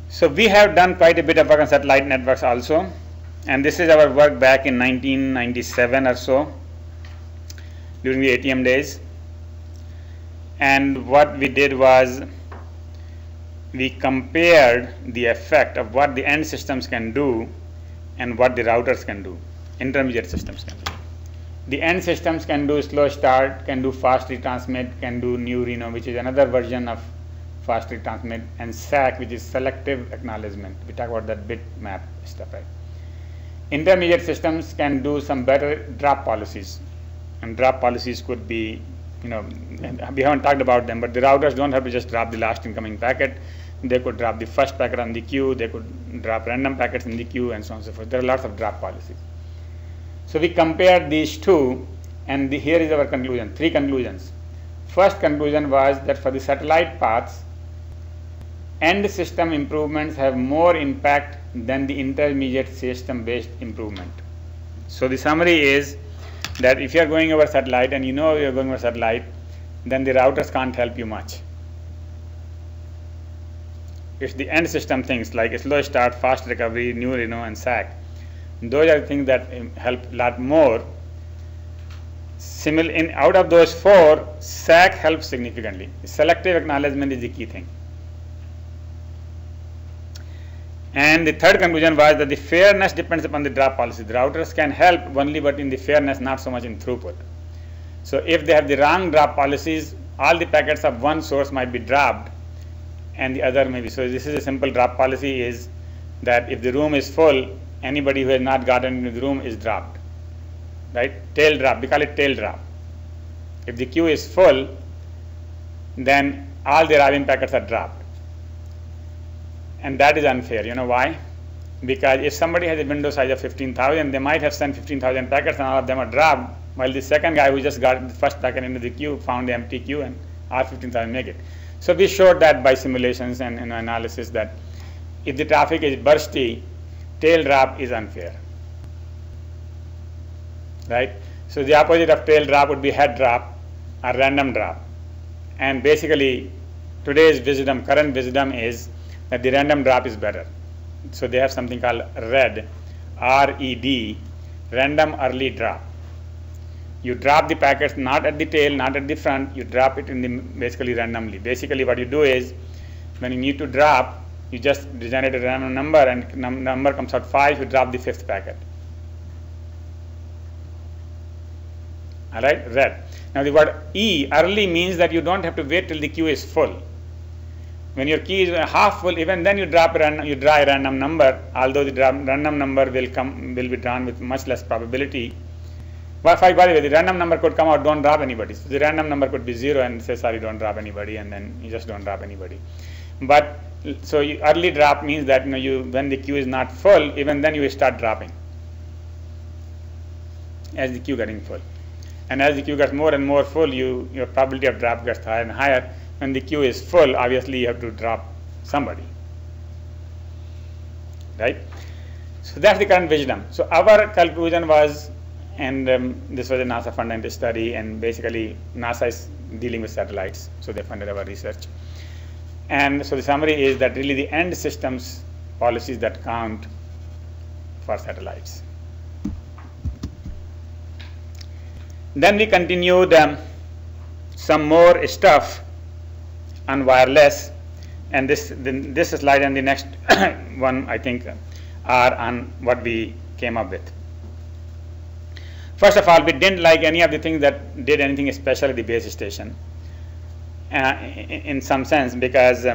So we have done quite a bit of work on satellite networks also, and this is our work back in 1997 or so, during the ATM days. And what we did was, we compared the effect of what the end systems can do and what the routers can do, intermediate systems can do. The end systems can do slow start, can do fast retransmit, can do new Reno, which is another version of fast retransmit, and SAC, which is selective acknowledgement. We talk about that bitmap stuff, right? Intermediate systems can do some better drop policies, and drop policies could be, you know, we haven't talked about them, but the routers don't have to just drop the last incoming packet. They could drop the first packet on the queue, they could drop random packets in the queue, and so on and so forth. There are lots of drop policies. So we compared these two, and here is our conclusion, 3 conclusions. First conclusion was that for the satellite paths, end system improvements have more impact than the intermediate system based improvement. So the summary is that if you are going over satellite and you know you are going over satellite, then the routers can't help you much. It's the end system things like slow start, fast recovery, new Reno, and SAC. Those are things that help a lot more. Out of those 4, SAC helps significantly. Selective acknowledgement is the key thing. And the third conclusion was that the fairness depends upon the drop policy. The routers can help only, but in the fairness, not so much in throughput. So if they have the wrong drop policies, all the packets of one source might be dropped, and the other maybe. So this is a simple drop policy is that if the room is full, anybody who has not gotten into the room is dropped, right? Tail drop, we call it tail drop. If the queue is full, then all the arriving packets are dropped. And that is unfair. You know why? Because if somebody has a window size of 15,000, they might have sent 15,000 packets and all of them are dropped, while the second guy who just got the first packet into the queue found the empty queue and all 15,000 make it. So we showed that by simulations and analysis that if the traffic is bursty, tail drop is unfair, right? So the opposite of tail drop would be head drop or random drop. And basically today's wisdom, current wisdom is that the random drop is better. So they have something called RED, R-E-D, random early drop. You drop the packets not at the tail, not at the front, you drop it in the basically randomly. Basically what you do is when you need to drop, you just generate a random number and number comes out 5, you drop the 5th packet. Alright, RED. Now the word E, early, means that you don't have to wait till the queue is full. When your queue is half full, even then you draw a random number, although the random number will be drawn with much less probability. But by the way, the random number could come out, don't drop anybody. So the random number could be 0 and say, sorry, don't drop anybody, and then you just don't drop anybody. But so early drop means that when the queue is not full, even then you start dropping as the queue getting full. And as the queue gets more and more full, your probability of drop gets higher and higher. When the queue is full, obviously you have to drop somebody, right? So that's the current wisdom. So our conclusion was, and this was a NASA funded study, and basically NASA is dealing with satellites, so they funded our research. And so the summary is that really the end systems policies that count for satellites. Then we continued some more stuff on wireless, and this slide and the next one I think are on what we came up with. First of all, we didn't like any of the things that did anything special at the base station in some sense, because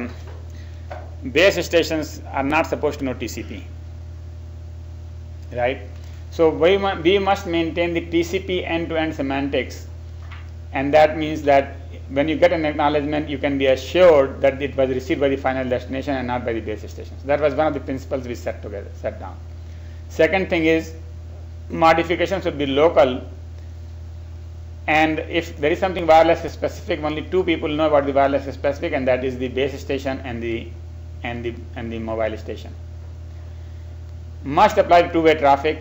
base stations are not supposed to know TCP, right? So we must maintain the TCP end-to-end semantics, and that means that when you get an acknowledgement, you can be assured that it was received by the final destination and not by the base station. So that was one of the principles we set down. Second thing is, modifications should be local, and if there is something wireless specific, only 2 people know about the wireless specific, and that is the base station and the mobile station. Must apply to two-way traffic,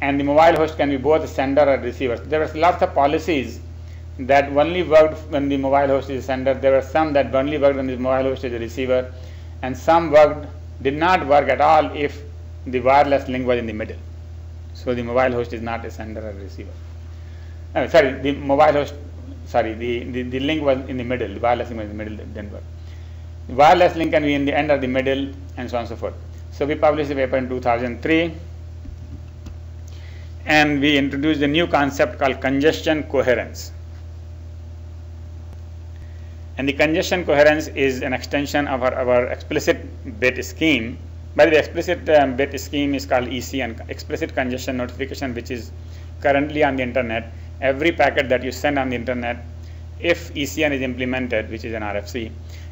and the mobile host can be both a sender or receiver. There were lots of policies that only worked when the mobile host is a sender. There were some that only worked when the mobile host is a receiver, and some did not work at all if the wireless link was in the middle. So the mobile host is not a sender or receiver. The mobile host, the link was in the middle, the wireless link was in the middle, didn't work. The wireless link can be in the end or the middle, and so on and so forth. So we published a paper in 2003, and we introduced a new concept called congestion coherence. And the congestion coherence is an extension of our explicit bit scheme. By the way, explicit bit scheme is called ECN, explicit congestion notification, which is currently on the internet. Every packet that you send on the internet, if ECN is implemented, which is an RFC,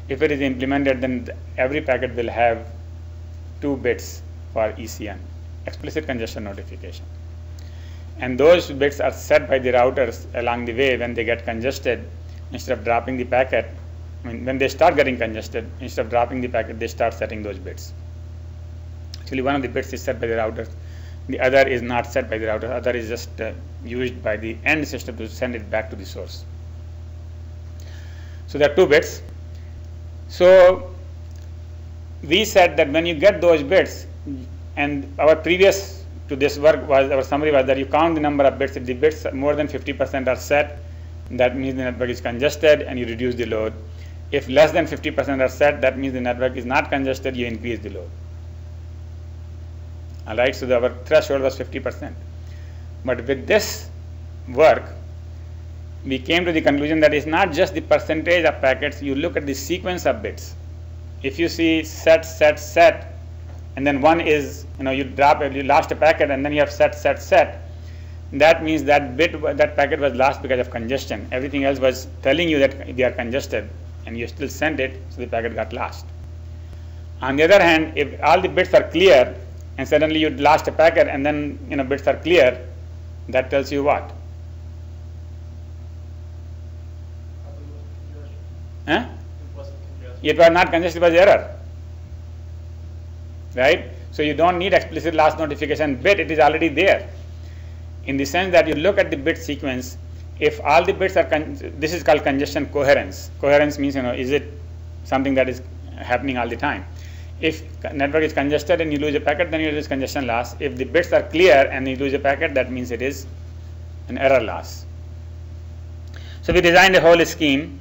if it is implemented, then every packet will have 2 bits for ECN, explicit congestion notification. And those bits are set by the routers along the way when they get congested. Instead of dropping the packet, when they start getting congested, instead of dropping the packet, they start setting those bits. Actually, one of the bits is set by the routers. The other is not set by the router. Other is just used by the end system to send it back to the source. So there are 2 bits. So we said that when you get those bits, and our previous to this work was, our summary was that you count the number of bits. If the bits more than 50% are set, that means the network is congested and you reduce the load. If less than 50% are set, that means the network is not congested, you increase the load. Alright, so our threshold was 50%. But with this work, we came to the conclusion that it's not just the percentage of packets, you look at the sequence of bits. If you see set, set, set, and then one is, you lost a packet, and then you have set. That means that packet was lost because of congestion. Everything else was telling you that they are congested, and you still sent it, so the packet got lost. On the other hand, if all the bits are clear, and suddenly you lost a packet, and then bits are clear, that tells you what? Huh? It was not congested, it was error. Right? So you don't need explicit last notification bit, it is already there. In the sense that you look at the bit sequence, if all the bits are, this is called congestion coherence. Coherence means, is it something that is happening all the time? If network is congested and you lose a packet, then it is congestion loss. If the bits are clear and you lose a packet, that means it is an error loss. So we designed a whole scheme,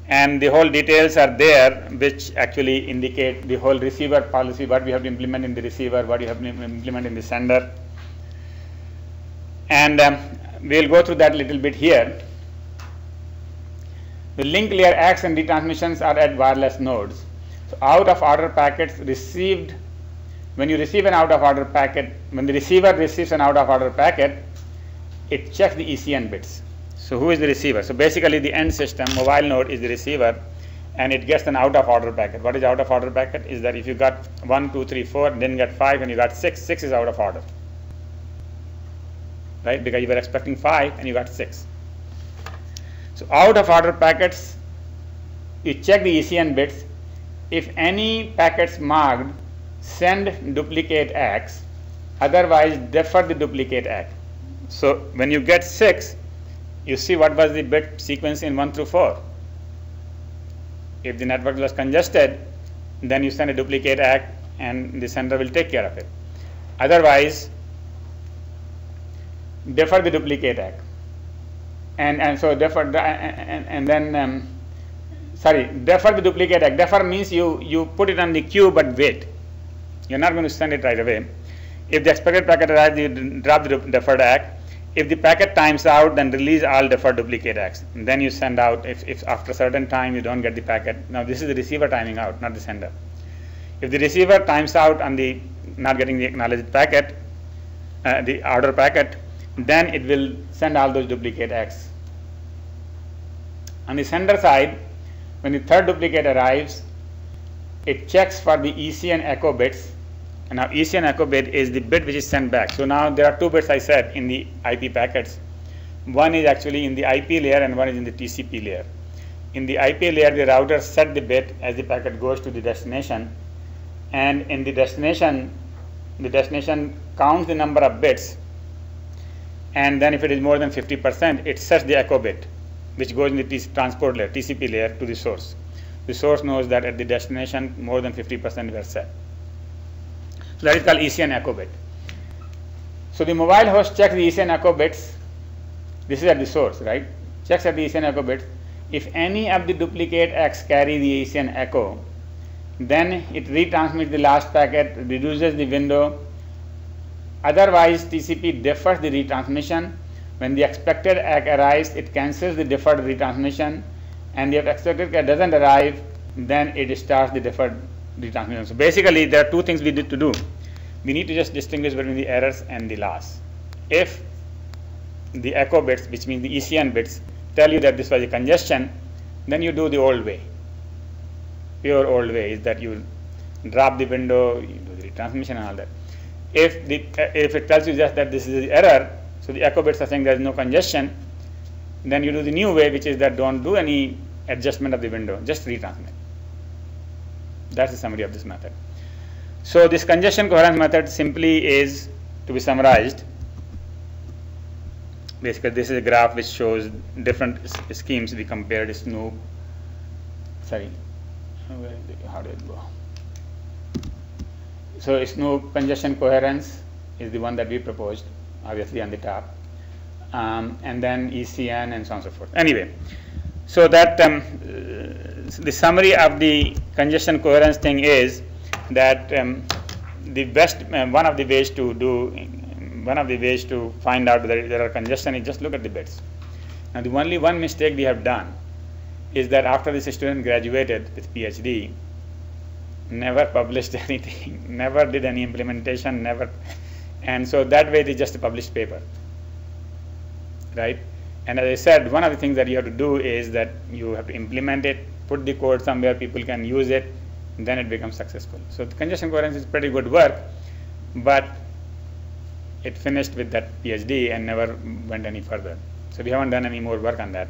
and the whole details are there, which actually indicate the whole receiver policy, what we have to implement in the receiver, what you have to implement in the sender. And we'll go through that a little bit here. The link layer acts and retransmissions are at wireless nodes. So out of order packets received, when you receive an out of order packet, when the receiver receives an out of order packet, it checks the ECN bits. So who is the receiver? So basically the end system, mobile node, is the receiver, and it gets an out of order packet. What is out of order packet? Is that if you got 1, 2, 3, 4, then get 5, and you got 6, 6 is out of order. Right? Because you were expecting 5 and you got 6. So out of order packets, you check the ECN bits. If any packets marked send duplicate X, otherwise defer the duplicate X. So when you get 6, you see what was the bit sequence in 1 through 4. If the network was congested, then you send a duplicate X and the sender will take care of it. Otherwise, defer the duplicate X. So defer defer the duplicate X. Defer means you put it on the queue but wait. You're not going to send it right away. If the expected packet arrives, you drop the deferred X. If the packet times out, then release all deferred duplicate X. And then you send out, if after a certain time you don't get the packet. Now this is the receiver timing out, not the sender. If the receiver times out on the not getting the acknowledged packet, the order packet, then it will send all those duplicate X. On the sender side, when the third duplicate arrives, it checks for the ECN echo bits. And now ECN echo bit is the bit which is sent back. So now there are 2 bits I said in the IP packets. One is actually in the IP layer and one is in the TCP layer. In the IP layer, the router set the bit as the packet goes to the destination, and in the destination counts the number of bits, and then if it is more than 50%, it sets the echo bit, which goes in the transport layer, TCP layer, to the source. The source knows that at the destination more than 50% were set. So that is called ECN echo bit. So the mobile host checks the ECN echo bits. This is at the source, right? Checks at the ECN echo bits. If any of the duplicate X carry the ECN echo, then it retransmits the last packet, reduces the window. Otherwise, TCP defers the retransmission. When the expected X arrives, it cancels the deferred retransmission. And if expected X doesn't arrive, then it starts the deferred retransmission. So basically, there are 2 things we need to do. We need to just distinguish between the errors and the loss. If the echo bits, which means the ECN bits, tell you that this was a congestion, then you do the old way. Pure old way is that you drop the window, you do the retransmission and all that. If it tells you just that this is the error, so the echo bits are saying there is no congestion, then you do the new way, which is that don't do any adjustment of the window, just retransmit. That's the summary of this method. So this congestion coherence method simply is, to be summarized, basically this is a graph which shows different schemes. We compared Snoop, how did it go? So Snoop congestion coherence is the one that we proposed, obviously on the top, and then ECN and so on and so forth. Anyway, so that the summary of the congestion coherence thing is that the best one of the ways to find out whether there are congestion is just look at the bits. Now the only one mistake we have done is that after this student graduated with PhD, never published anything, never did any implementation, never, and so that way they just published paper, right? And as I said, one of the things that you have to do is that you have to implement it, put the code somewhere people can use it, then it becomes successful. So the congestion coherence is pretty good work, but it finished with that PhD and never went any further. So we haven't done any more work on that.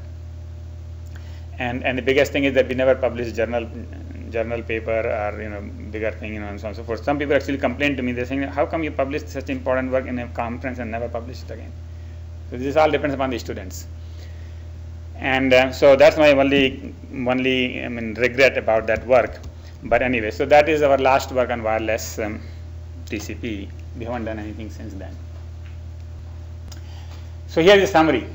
And the biggest thing is that we never published journal paper or bigger thing, and so on and so forth. Some people actually complain to me. They're saying, how come you published such important work in a conference and never published it again? So this all depends upon the students. And so that's my only regret about that work. But anyway, so that is our last work on wireless TCP. We haven't done anything since then. So here is a summary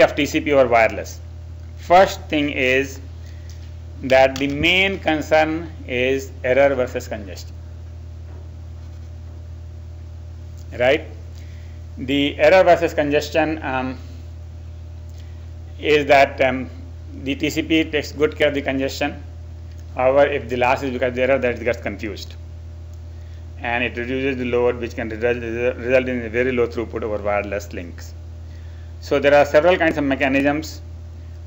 of TCP over wireless. First thing is that the main concern is error versus congestion, right? The error versus congestion is that the TCP takes good care of the congestion. However, if the loss is because of the error, that it gets confused, and it reduces the load, which can result in a very low throughput over wireless links. So there are several kinds of mechanisms.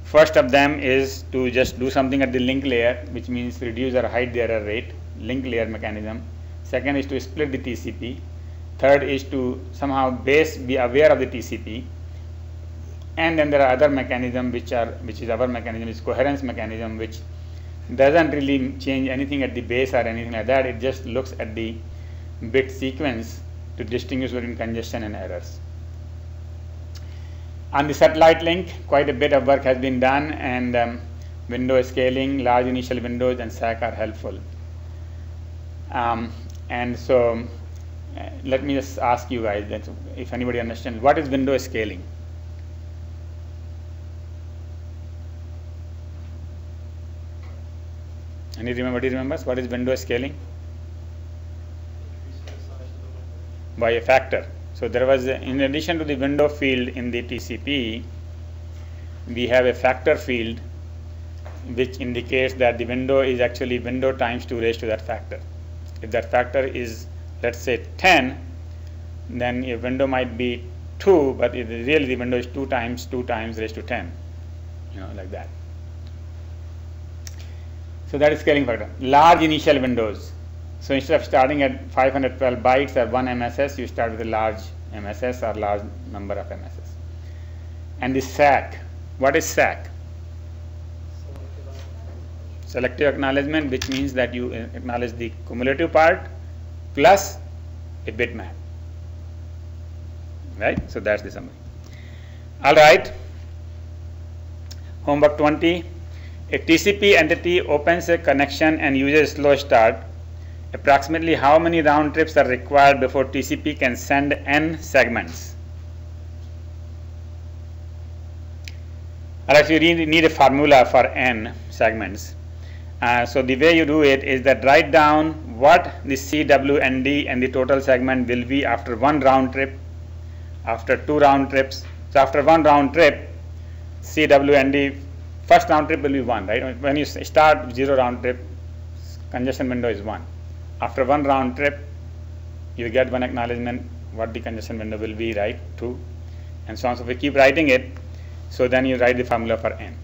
First of them is to just do something at the link layer, which means reduce or hide the error rate, link layer mechanism. Second is to split the TCP. Third is to somehow be aware of the TCP. And then there are other mechanisms which is our mechanism, is coherence mechanism, which doesn't really change anything at the base or anything like that. It just looks at the bit sequence to distinguish between congestion and errors. On the satellite link, quite a bit of work has been done, and window scaling, large initial windows, and SAC are helpful. And so let me just ask you guys that if anybody understands, what is window scaling? Anybody remembers what is window scaling? By a factor. So there was, in addition to the window field in the TCP, we have a factor field which indicates that the window is actually window times 2 raised to that factor. If that factor is, let's say, 10, then a window might be 2, but really the window is 2 times raised to 10, like that. So that is scaling factor. Large initial windows. So instead of starting at 512 bytes or 1 MSS, you start with a large MSS or large number of MSS. And the SAC. What is SAC? Selective acknowledgement, which means that you acknowledge the cumulative part plus a bitmap. Right? So that's the summary. All right. Homework 20. A TCP entity opens a connection and uses slow start. Approximately how many round trips are required before TCP can send n segments? Alright, so you need a formula for n segments. So the way you do it is that write down what the CWND and the total segment will be after 1 round trip, after 2 round trips. So after 1 round trip, CWND, first round trip will be 1, right? When you start 0 round trip, congestion window is 1. After 1 round trip, you get 1 acknowledgement what the congestion window will be, right? 2, and so on. So we keep writing it. So then you write the formula for n.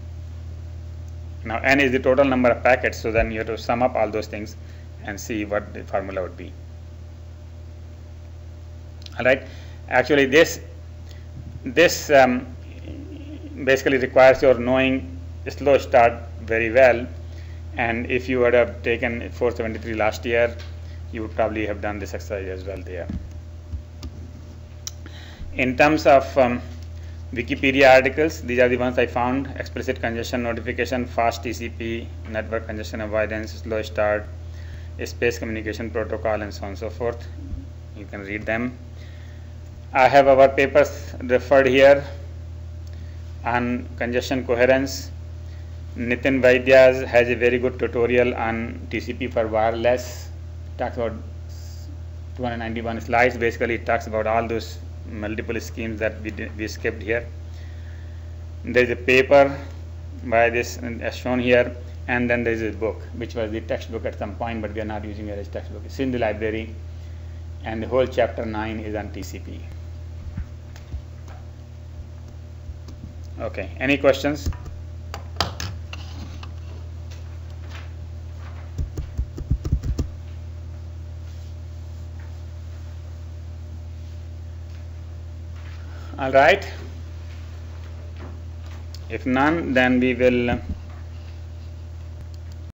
Now n is the total number of packets. So then you have to sum up all those things and see what the formula would be. All right. Actually, this basically requires your knowing slow start very well. And if you would have taken 473 last year, you would probably have done this exercise as well there. In terms of Wikipedia articles, these are the ones I found: explicit congestion notification, fast TCP, network congestion avoidance, slow start, space communication protocol, and so on and so forth. You can read them. I have our papers referred here on congestion coherence. Nitin Vaidya has a very good tutorial on TCP for wireless. It talks about 291 slides. Basically, it talks about all those multiple schemes that we skipped here. There is a paper by this, as shown here, and then there is a book which was the textbook at some point, but we are not using it as textbook. It's in the library, and the whole chapter 9 is on TCP. Okay, any questions? All right. If none, then we will